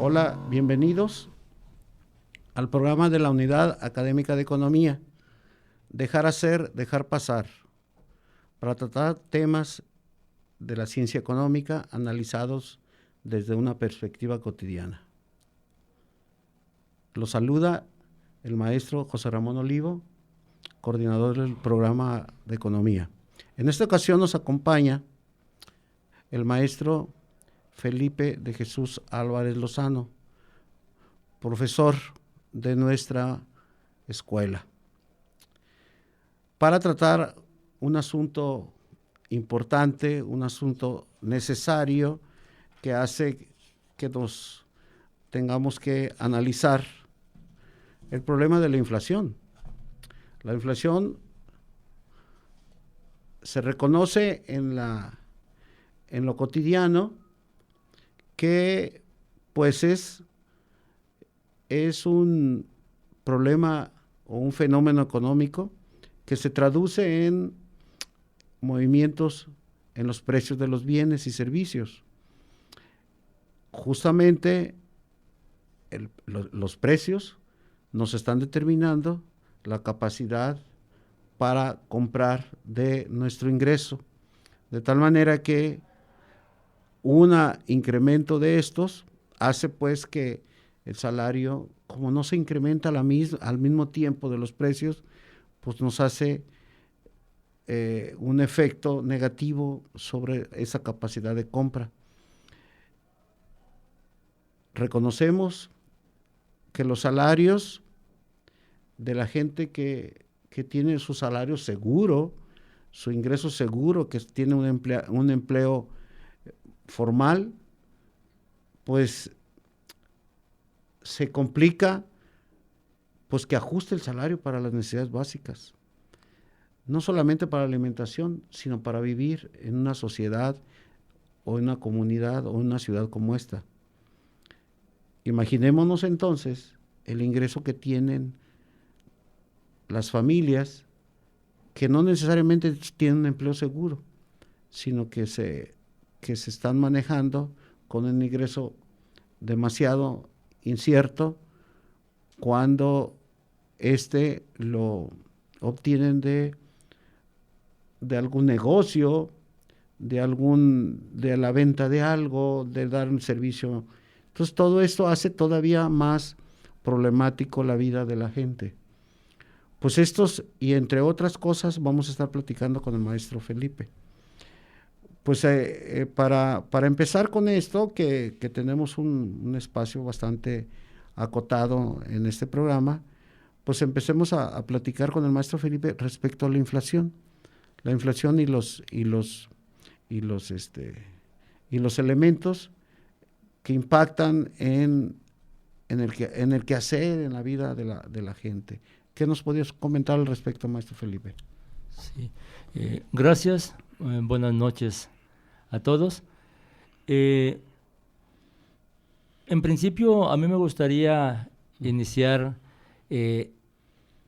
Hola, bienvenidos al programa de la Unidad Académica de Economía, Dejar hacer, dejar pasar, para tratar temas de la ciencia económica analizados desde una perspectiva cotidiana. Los saluda el maestro José Ramón Olivo, coordinador del programa de Economía. En esta ocasión nos acompaña el maestro Felipe de Jesús Álvarez Lozano, profesor de nuestra escuela, para tratar un asunto importante, un asunto necesario que hace que nos tengamos que analizar el problema de la inflación. La inflación se reconoce en lo cotidiano que pues es un problema o un fenómeno económico que se traduce en movimientos en los precios de los bienes y servicios. Justamente los precios nos están determinando la capacidad para comprar de nuestro ingreso, de tal manera que un incremento de estos hace pues que el salario, como no se incrementa al mismo tiempo de los precios, pues nos hace un efecto negativo sobre esa capacidad de compra. Reconocemos que los salarios de la gente que tiene su salario seguro, su ingreso seguro, que tiene un empleo formal, pues se complica pues que ajuste el salario para las necesidades básicas, no solamente para la alimentación, sino para vivir en una sociedad o en una comunidad o en una ciudad como esta. Imaginémonos entonces el ingreso que tienen las familias que no necesariamente tienen un empleo seguro, sino que se están manejando con un ingreso demasiado incierto cuando lo obtienen de algún negocio, de la venta de algo, de dar un servicio. Entonces todo esto hace todavía más problemático la vida de la gente. Pues y entre otras cosas, vamos a estar platicando con el maestro Felipe. Pues para empezar con esto, que tenemos un espacio bastante acotado en este programa, pues empecemos a platicar con el maestro Felipe respecto a la inflación y los elementos que impactan en el quehacer, en la vida de la gente. ¿Qué nos podías comentar al respecto, maestro Felipe? Sí, gracias. Buenas noches a todos. En principio, a mí me gustaría iniciar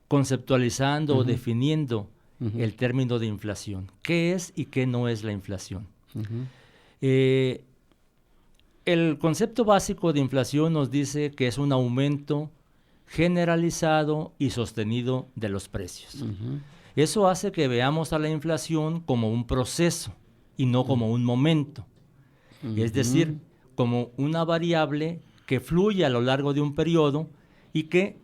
conceptualizando o definiendo el término de inflación. ¿Qué es y qué no es la inflación? El concepto básico de inflación nos dice que es un aumento generalizado y sostenido de los precios. Eso hace que veamos a la inflación como un proceso y no como un momento. Es decir, como una variable que fluye a lo largo de un periodo y que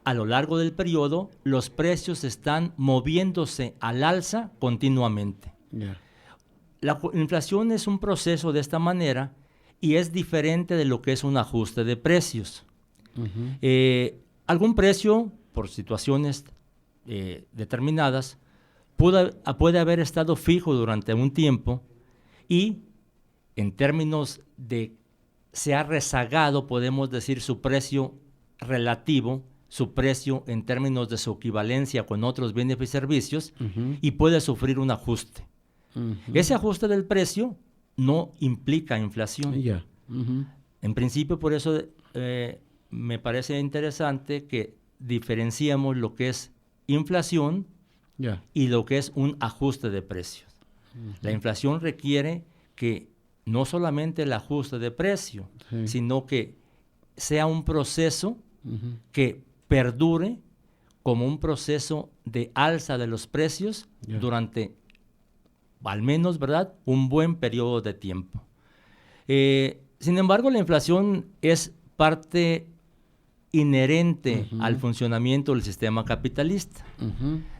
a lo largo del periodo los precios están moviéndose al alza continuamente. La inflación es un proceso de esta manera y es diferente de lo que es un ajuste de precios. Algún precio, por situaciones determinadas, puede haber estado fijo durante un tiempo y en términos de se ha rezagado, podemos decir, su precio relativo, su precio en términos de su equivalencia con otros bienes y servicios, y puede sufrir un ajuste. Ese ajuste del precio no implica inflación. En principio, por eso me parece interesante que diferenciemos lo que es inflación y lo que es un ajuste de precios. La inflación requiere que no solamente el ajuste de precio, sino que sea un proceso que perdure como un proceso de alza de los precios durante, al menos, ¿verdad?, un buen periodo de tiempo. Sin embargo, la inflación es parte inherente al funcionamiento del sistema capitalista.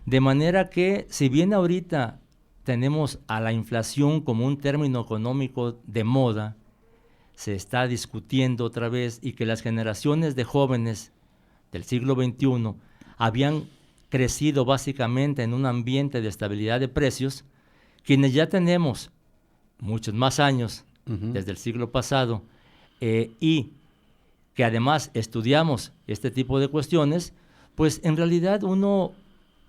De manera que, si bien ahorita tenemos a la inflación como un término económico de moda, se está discutiendo otra vez, y que las generaciones de jóvenes del siglo XXI habían crecido básicamente en un ambiente de estabilidad de precios, quienes ya tenemos muchos más años desde el siglo pasado y que además estudiamos este tipo de cuestiones, pues en realidad uno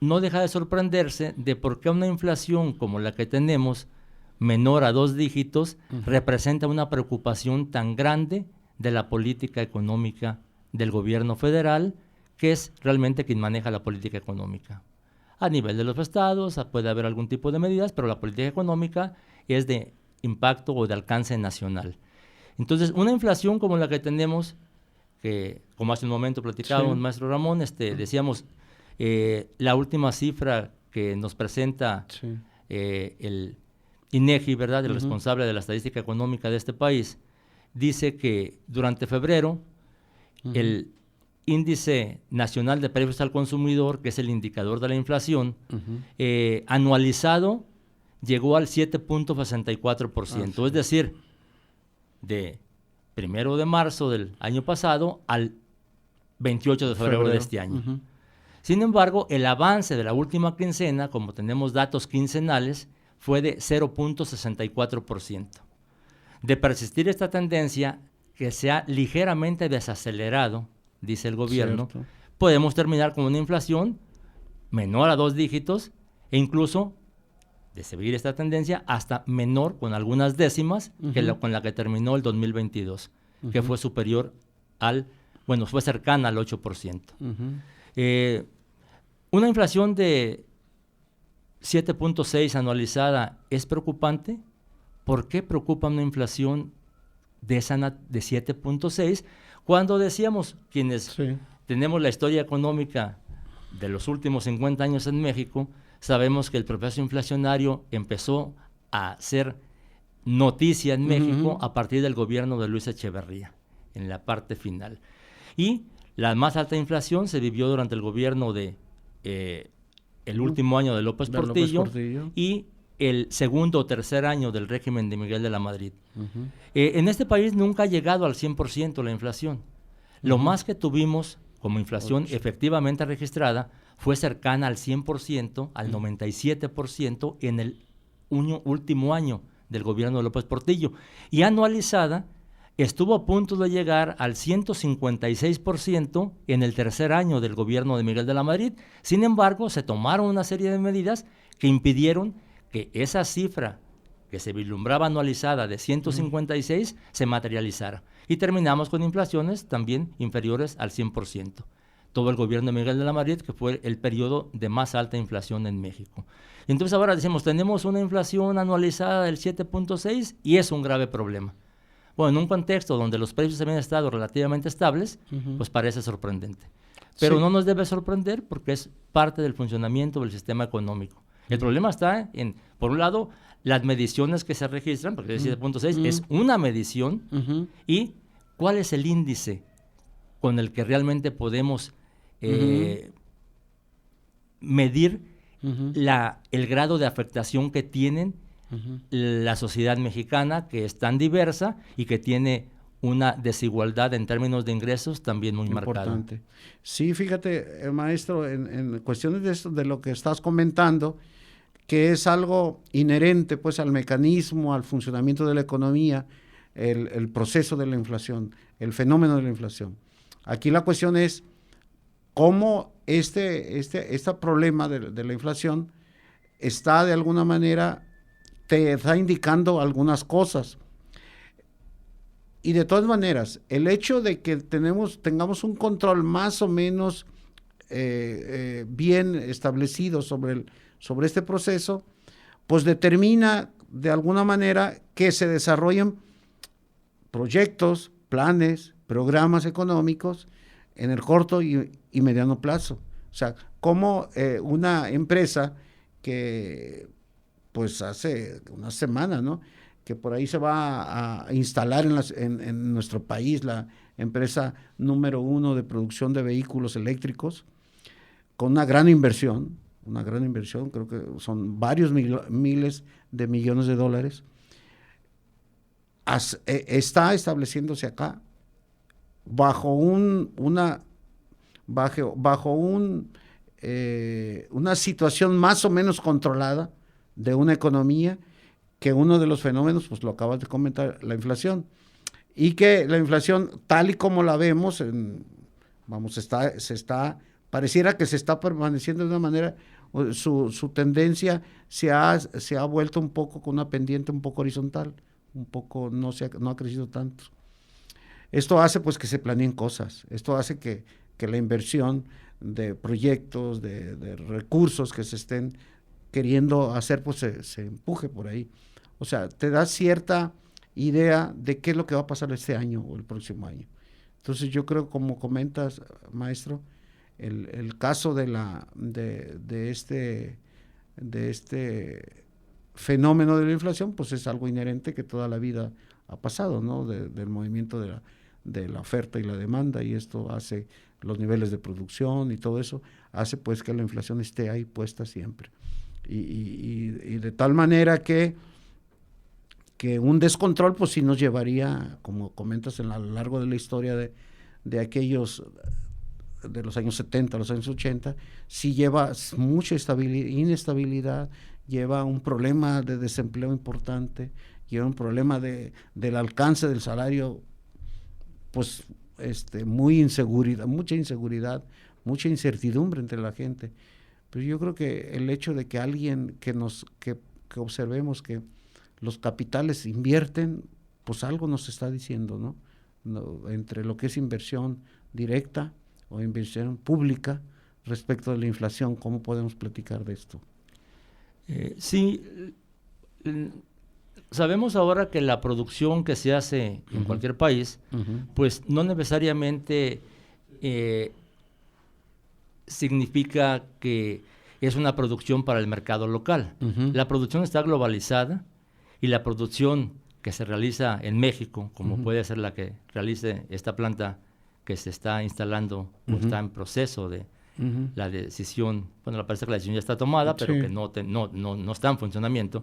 no deja de sorprenderse de por qué una inflación como la que tenemos, menor a 2 dígitos, representa una preocupación tan grande de la política económica del gobierno federal, que es realmente quien maneja la política económica. A nivel de los estados puede haber algún tipo de medidas, pero la política económica es de impacto o de alcance nacional. Entonces, una inflación como la que tenemos, que como hace un momento platicábamos, maestro Ramón, decíamos, la última cifra que nos presenta el INEGI, ¿verdad?, el responsable de la estadística económica de este país, dice que durante febrero el Índice Nacional de Precios al Consumidor, que es el indicador de la inflación, anualizado llegó al 7.64%, es decir, de 1 de marzo del año pasado al 28 de febrero de este año. Sin embargo, el avance de la última quincena, como tenemos datos quincenales, fue de 0.64%. De persistir esta tendencia, que se ha ligeramente desacelerado, dice el gobierno, podemos terminar con una inflación menor a 2 dígitos e incluso, de seguir esta tendencia, hasta menor con algunas décimas con la que terminó el 2022, que fue superior fue cercana al 8%. Una inflación de 7.6 anualizada es preocupante. ¿Por qué preocupa una inflación de 7.6? Cuando decíamos, quienes tenemos la historia económica de los últimos 50 años en México, sabemos que el proceso inflacionario empezó a ser noticia en México a partir del gobierno de Luis Echeverría, en la parte final. Y la más alta inflación se vivió durante el gobierno de el último año de López Portillo y el segundo o tercer año del régimen de Miguel de la Madrid. En este país nunca ha llegado al 100% la inflación. Lo más que tuvimos como inflación efectivamente registrada fue cercana al 100%, al 97% en el último año del gobierno de López Portillo. Y anualizada estuvo a punto de llegar al 156% en el tercer año del gobierno de Miguel de la Madrid. Sin embargo, se tomaron una serie de medidas que impidieron que esa cifra que se vislumbraba anualizada de 156 se materializara. Y terminamos con inflaciones también inferiores al 100%. Todo el gobierno de Miguel de la Madrid, que fue el periodo de más alta inflación en México. Entonces ahora decimos, tenemos una inflación anualizada del 7.6 y es un grave problema. Bueno, en un contexto donde los precios habían estado relativamente estables, pues parece sorprendente. Pero no nos debe sorprender porque es parte del funcionamiento del sistema económico. El problema está en, por un lado, las mediciones que se registran, porque el 7.6 es una medición, y cuál es el índice con el que realmente podemos medir el grado de afectación que tienen la sociedad mexicana, que es tan diversa y que tiene una desigualdad en términos de ingresos también muy marcada. Sí, fíjate, maestro, en cuestiones de esto, de lo que estás comentando, que es algo inherente pues al mecanismo, al funcionamiento de la economía, el proceso de la inflación, el fenómeno de la inflación. Aquí la cuestión es cómo este problema de la inflación está de alguna manera, te está indicando algunas cosas. Y de todas maneras, el hecho de que tengamos un control más o menos bien establecido sobre este proceso, pues determina de alguna manera que se desarrollen proyectos, planes, programas económicos en el corto y mediano plazo. O sea, como una empresa que pues hace una semana, ¿no?, que por ahí se va a instalar en nuestro país la empresa número 1 de producción de vehículos eléctricos, con una gran inversión, creo que son varios miles de millones de dólares, está estableciéndose acá bajo una situación más o menos controlada de una economía, que uno de los fenómenos, pues lo acabas de comentar, la inflación, y que la inflación tal y como la vemos, pareciera que se está permaneciendo de una manera, su tendencia se ha vuelto un poco con una pendiente un poco horizontal, un poco no ha crecido tanto. Esto hace pues que se planeen cosas, esto hace que la inversión de proyectos, de recursos que se estén queriendo hacer, pues se empuje por ahí. O sea, te da cierta idea de qué es lo que va a pasar este año o el próximo año. Entonces yo creo, como comentas, maestro, el caso de este fenómeno de la inflación, pues es algo inherente que toda la vida ha pasado, ¿no? Del movimiento de la oferta y la demanda, y esto hace los niveles de producción y todo eso, hace pues que la inflación esté ahí puesta siempre. Y de tal manera que un descontrol pues sí nos llevaría, como comentas, a lo largo de la historia de aquellos, de los años 70, los años 80, sí lleva mucha inestabilidad, lleva un problema de desempleo importante, lleva un problema del alcance del salario, pues mucha inseguridad, mucha incertidumbre entre la gente. Pero yo creo que el hecho de que alguien que observemos que los capitales invierten, pues algo nos está diciendo, ¿no? Entre lo que es inversión directa o inversión pública respecto de la inflación, ¿cómo podemos platicar de esto? Sí, sabemos ahora que la producción que se hace en cualquier país, pues no necesariamente significa que es una producción para el mercado local. La producción está globalizada, y la producción que se realiza en México, como puede ser la que realice esta planta que se está instalando o está en proceso de la decisión, bueno, parece que la decisión ya está tomada, pero que no está en funcionamiento,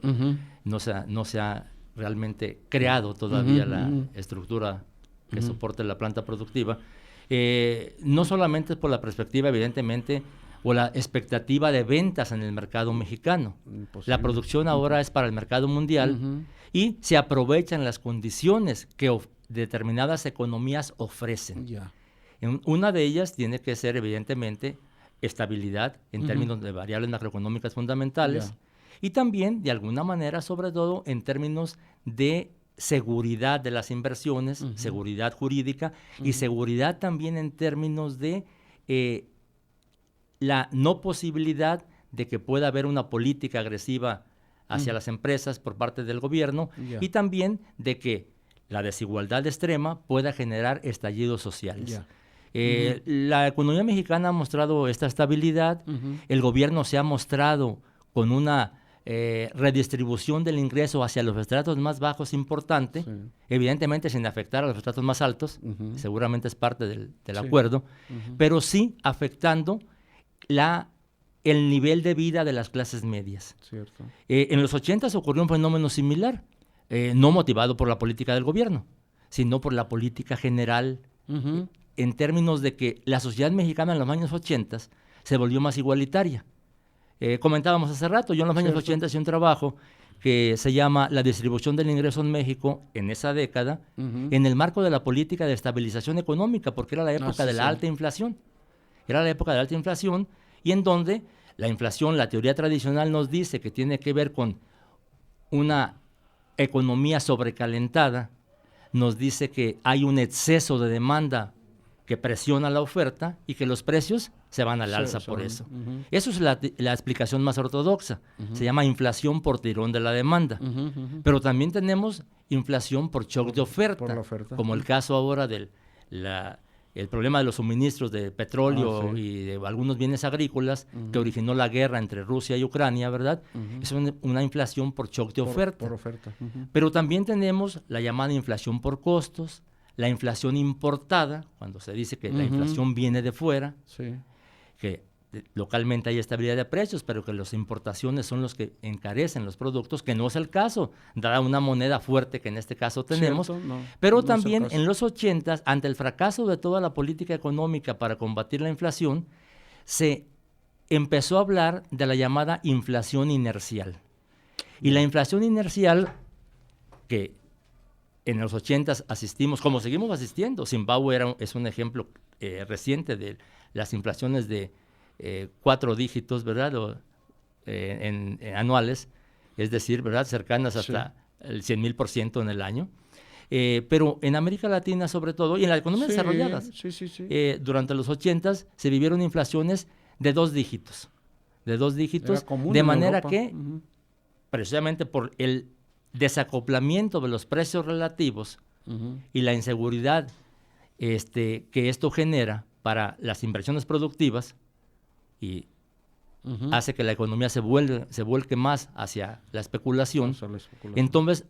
no se ha realmente creado todavía la estructura que soporte la planta productiva, no solamente por la perspectiva, evidentemente, o la expectativa de ventas en el mercado mexicano. Imposible. La producción ahora es para el mercado mundial y se aprovechan las condiciones que determinadas economías ofrecen. Una de ellas tiene que ser, evidentemente, estabilidad en términos de variables macroeconómicas fundamentales y también, de alguna manera, sobre todo, en términos de seguridad de las inversiones, seguridad jurídica y seguridad también en términos de la no posibilidad de que pueda haber una política agresiva hacia las empresas por parte del gobierno y también de que la desigualdad extrema pueda generar estallidos sociales. La economía mexicana ha mostrado esta estabilidad, el gobierno se ha mostrado con una redistribución del ingreso hacia los estratos más bajos importante, evidentemente sin afectar a los estratos más altos, seguramente es parte del acuerdo, pero sí afectando el nivel de vida de las clases medias. En los 80 ocurrió un fenómeno similar, no motivado por la política del gobierno, sino por la política general, en términos de que la sociedad mexicana en los años 80 se volvió más igualitaria. Comentábamos hace rato, yo en los años 80 hice un trabajo que se llama La distribución del ingreso en México en esa década, en el marco de la política de estabilización económica, porque era la época de la alta inflación. Era la época de la alta inflación y en donde la inflación, la teoría tradicional nos dice que tiene que ver con una economía sobrecalentada, nos dice que hay un exceso de demanda que presiona la oferta y que los precios se van al alza por eso. Eso es la explicación más ortodoxa. Se llama inflación por tirón de la demanda. Pero también tenemos inflación por shock de oferta, como el caso ahora de el problema de los suministros de petróleo sí. y de algunos bienes agrícolas que originó la guerra entre Rusia y Ucrania, ¿verdad? Es una inflación por shock de oferta. Por oferta. Pero también tenemos la llamada inflación por costos, la inflación importada, cuando se dice que la inflación viene de fuera, Sí. que localmente hay estabilidad de precios, pero que las importaciones son los que encarecen los productos, que no es el caso, dada una moneda fuerte que en este caso tenemos. Cierto, no, pero no es el también caso. en los 80s, ante el fracaso de toda la política económica para combatir la inflación, se empezó a hablar de la llamada inflación inercial. Y la inflación inercial, que en los 80s asistimos, como seguimos asistiendo, Zimbabue es un ejemplo reciente de las inflaciones de 4 dígitos, ¿verdad? Anuales, es decir, ¿verdad? Cercanas hasta el 100,000% en el año. Pero en América Latina, sobre todo, y en las economías desarrolladas, durante los 80s se vivieron inflaciones de 2 dígitos. De manera que, precisamente por el desacoplamiento de los precios relativos y la inseguridad que esto genera para las inversiones productivas, y hace que la economía se vuelque más hacia la especulación. Entonces,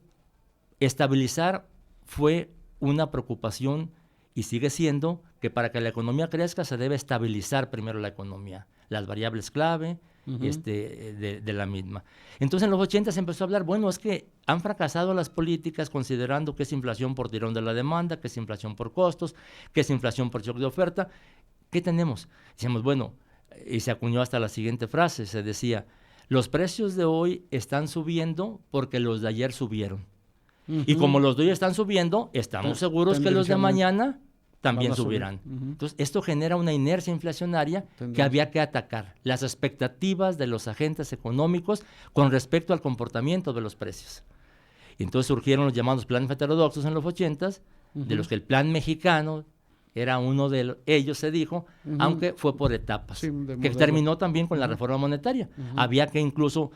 estabilizar fue una preocupación y sigue siendo que para que la economía crezca se debe estabilizar primero la economía, las variables clave de la misma. Entonces en los 80 se empezó a hablar, bueno, es que han fracasado las políticas considerando que es inflación por tirón de la demanda, que es inflación por costos, que es inflación por shock de oferta. ¿Qué tenemos? Decíamos, bueno, y se acuñó hasta la siguiente frase, se decía, los precios de hoy están subiendo porque los de ayer subieron. Y como los de hoy están subiendo, estamos seguros que los de mañana también subirán. Entonces, esto genera una inercia inflacionaria que había que atacar, las expectativas de los agentes económicos con respecto al comportamiento de los precios. Y entonces surgieron los llamados planes heterodoxos en los 80s, de los que el plan mexicano era uno de ellos, se dijo, aunque fue por etapas, que terminó también con la reforma monetaria. Había que incluso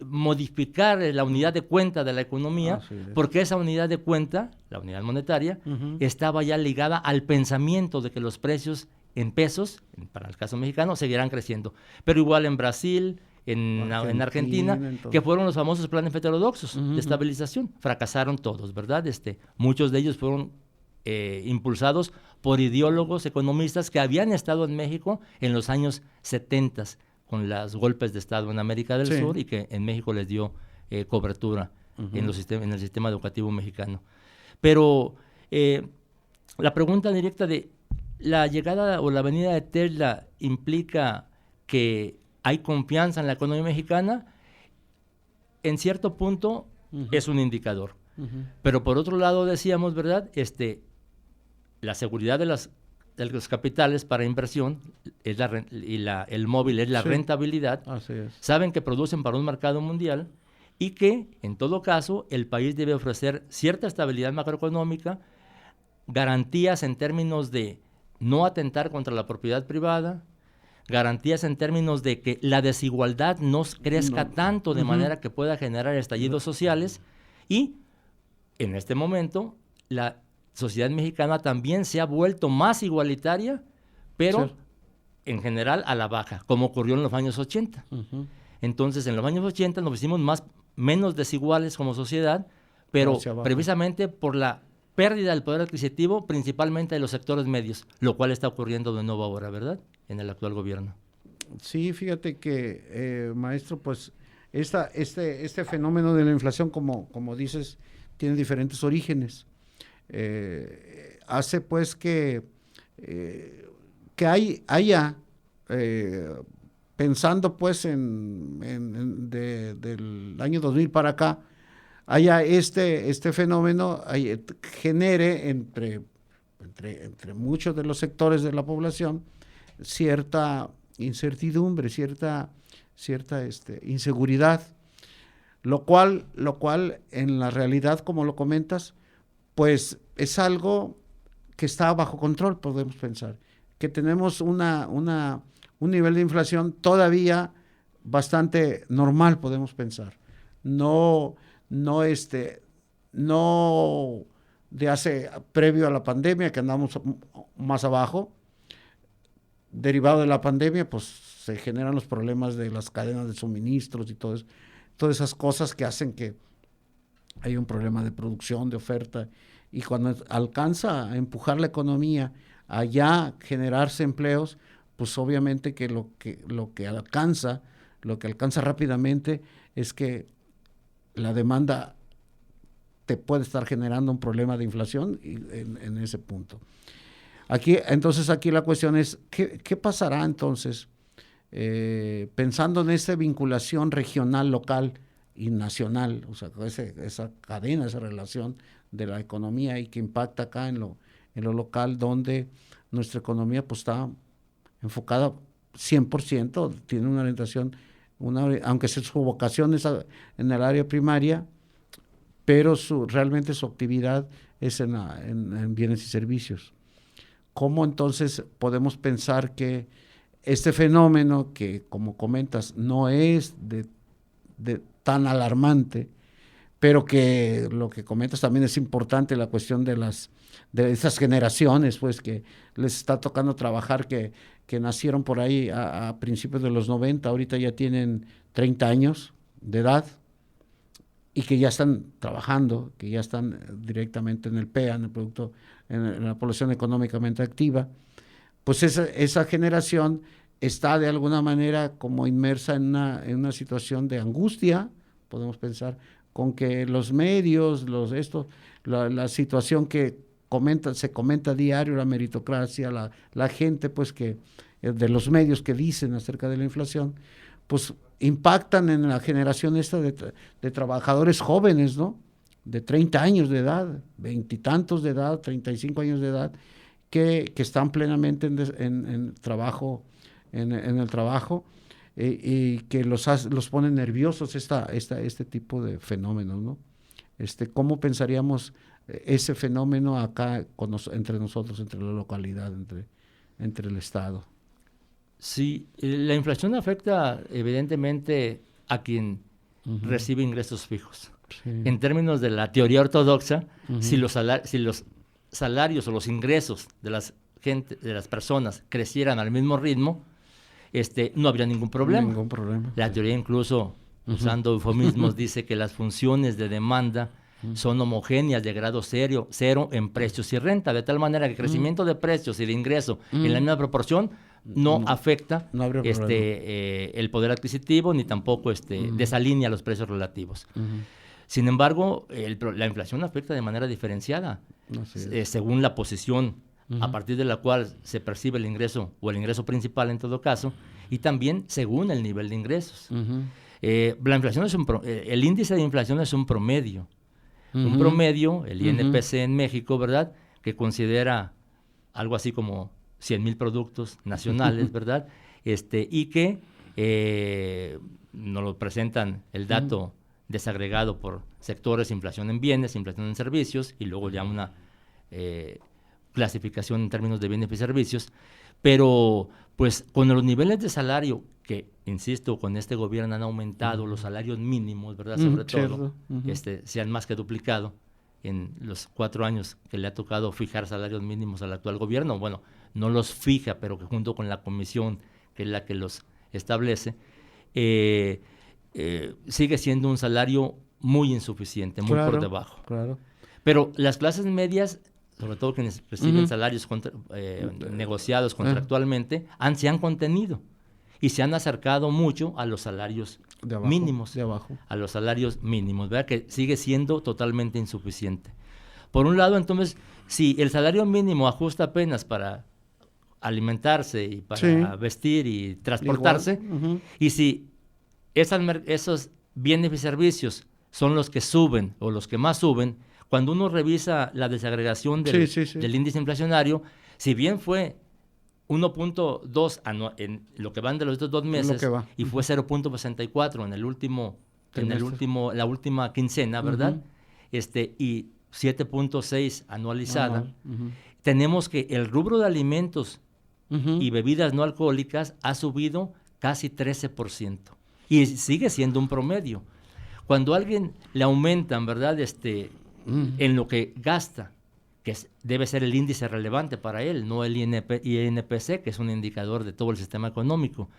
modificar la unidad de cuenta de la economía, porque esa unidad de cuenta, la unidad monetaria, estaba ya ligada al pensamiento de que los precios en pesos, para el caso mexicano, seguirán creciendo. Pero igual en Brasil, en Argentina, que fueron los famosos planes heterodoxos de estabilización. Fracasaron todos, ¿verdad? Muchos de ellos fueron impulsados por ideólogos economistas que habían estado en México en los años 70 con los golpes de Estado en América del Sur y que en México les dio cobertura en el sistema educativo mexicano. Pero la pregunta directa de la llegada o la venida de Tesla implica que hay confianza en la economía mexicana, en cierto punto es un indicador. Pero por otro lado decíamos, ¿verdad? La seguridad de los capitales para inversión es el móvil es la rentabilidad. Así es. Saben que producen para un mercado mundial y que, en todo caso, el país debe ofrecer cierta estabilidad macroeconómica, garantías en términos de no atentar contra la propiedad privada, garantías en términos de que la desigualdad no crezca tanto de manera que pueda generar estallidos sociales, y en este momento la sociedad mexicana también se ha vuelto más igualitaria, pero en general a la baja, como ocurrió en los años 80. Entonces, en los años 80 nos hicimos menos desiguales como sociedad, pero precisamente por la pérdida del poder adquisitivo, principalmente de los sectores medios, lo cual está ocurriendo de nuevo ahora, ¿verdad?, en el actual gobierno. Sí, fíjate que, maestro, pues este fenómeno de la inflación, como dices, tiene diferentes orígenes. Hace pues que haya, pensando pues del año 2000 para acá, haya este fenómeno, genere entre muchos de los sectores de la población cierta incertidumbre, cierta inseguridad, lo cual en la realidad, como lo comentas, pues es algo que está bajo control, podemos pensar, que tenemos un nivel de inflación todavía bastante normal, podemos pensar, no no de previo a la pandemia, que andamos más abajo. Derivado de la pandemia, pues se generan los problemas de las cadenas de suministros y todo eso, todas esas cosas que hacen que hay un problema de producción, de oferta, y cuando alcanza a empujar la economía a ya generarse empleos, pues obviamente que lo que alcanza rápidamente es que la demanda te puede estar generando un problema de inflación en ese punto. Aquí la cuestión es, ¿qué pasará entonces? Pensando en esa vinculación regional, local y nacional, o sea, esa cadena, esa relación de la economía y que impacta acá en lo local, donde nuestra economía pues está enfocada 100%, tiene una orientación, aunque su vocación es en el área primaria, pero realmente su actividad es en bienes y servicios. ¿Cómo entonces podemos pensar que este fenómeno, que como comentas no es de tan alarmante, pero que lo que comentas también es importante, la cuestión de esas generaciones, pues que les está tocando trabajar, que nacieron por ahí a principios de los 90, ahorita ya tienen 30 años de edad, y que ya están trabajando, que ya están directamente en el PEA, en el producto, en la población económicamente activa, pues esa generación está de alguna manera como inmersa en una situación de angustia, podemos pensar, con que los medios, la situación que se comenta a diario, la meritocracia, la gente pues que de los medios que dicen acerca de la inflación, pues impactan en la generación esta de trabajadores jóvenes, ¿no? De 30 años de edad, 20 y tantos de edad, 35 años de edad, que están plenamente en trabajo, en el trabajo, y que los pone nerviosos este tipo de fenómenos, ¿no? ¿Cómo pensaríamos ese fenómeno acá entre nosotros, entre la localidad, entre el Estado? Sí, la inflación afecta evidentemente a quien recibe ingresos fijos. Sí. En términos de la teoría ortodoxa, si los salarios o los ingresos de las personas crecieran al mismo ritmo, no habría ningún problema. Ningún problema. La teoría incluso, usando eufemismos, dice que las funciones de demanda son homogéneas de grado cero en precios y renta, de tal manera que el crecimiento de precios y de ingreso en la misma proporción no afecta el poder adquisitivo, ni tampoco desalinea los precios relativos. Sin embargo, la inflación afecta de manera diferenciada, según la posición a partir de la cual se percibe el ingreso, o el ingreso principal en todo caso, y también según el nivel de ingresos. La inflación el índice de inflación es un promedio. Un promedio, el INPC en México, ¿verdad?, que considera algo así como 100,000 productos nacionales, ¿verdad? Y que nos lo presentan el dato desagregado por sectores, inflación en bienes, inflación en servicios, y luego ya una clasificación en términos de bienes y servicios. Pero, pues, con los niveles de salario que, insisto, con este gobierno han aumentado los salarios mínimos, ¿verdad? Sobre todo, se han más que duplicado en los 4 años que le ha tocado fijar salarios mínimos al actual gobierno. Bueno, no los fija, pero que junto con la comisión, que es la que los establece, sigue siendo un salario muy insuficiente, muy por debajo. Claro. Pero las clases medias, sobre todo quienes reciben salarios negociados contractualmente, se han contenido y se han acercado mucho a los salarios mínimos, a los salarios mínimos, ¿verdad? Que sigue siendo totalmente insuficiente. Por un lado, entonces, si el salario mínimo ajusta apenas para alimentarse y para vestir y transportarse, y si esos bienes y servicios son los que suben o los que más suben, cuando uno revisa la desagregación del índice inflacionario, si bien fue 1.2 en lo que van de los estos 2 meses y fue 0.64 en la última quincena, ¿verdad? Y 7.6 anualizada, tenemos que el rubro de alimentos y bebidas no alcohólicas ha subido casi 13%. Y sigue siendo un promedio. Cuando a alguien le aumentan, ¿verdad?, en lo que gasta, que debe ser el índice relevante para él, no el INPC, que es un indicador de todo el sistema económico.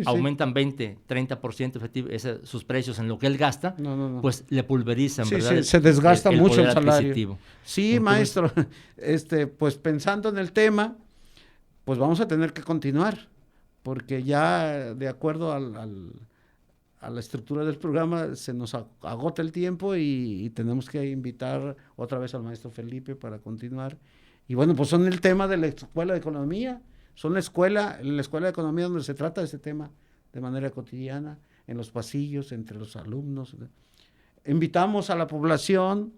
Aumentan 20, 30% sus precios en lo que él gasta, pues le pulverizan, ¿verdad? Se desgasta mucho el salario. Sí, entonces, maestro, pues pensando en el tema, pues vamos a tener que continuar, porque ya de acuerdo a la estructura del programa se nos agota el tiempo y tenemos que invitar otra vez al maestro Felipe para continuar. Y bueno, pues son el tema de la Escuela de Economía. Son la escuela de economía donde se trata de este tema de manera cotidiana, en los pasillos, entre los alumnos. Invitamos a la población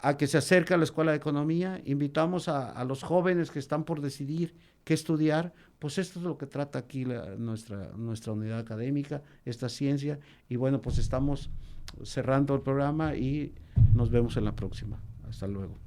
a que se acerque a la escuela de economía, invitamos a los jóvenes que están por decidir qué estudiar, pues esto es lo que trata aquí nuestra unidad académica, esta ciencia, y bueno, pues estamos cerrando el programa y nos vemos en la próxima. Hasta luego.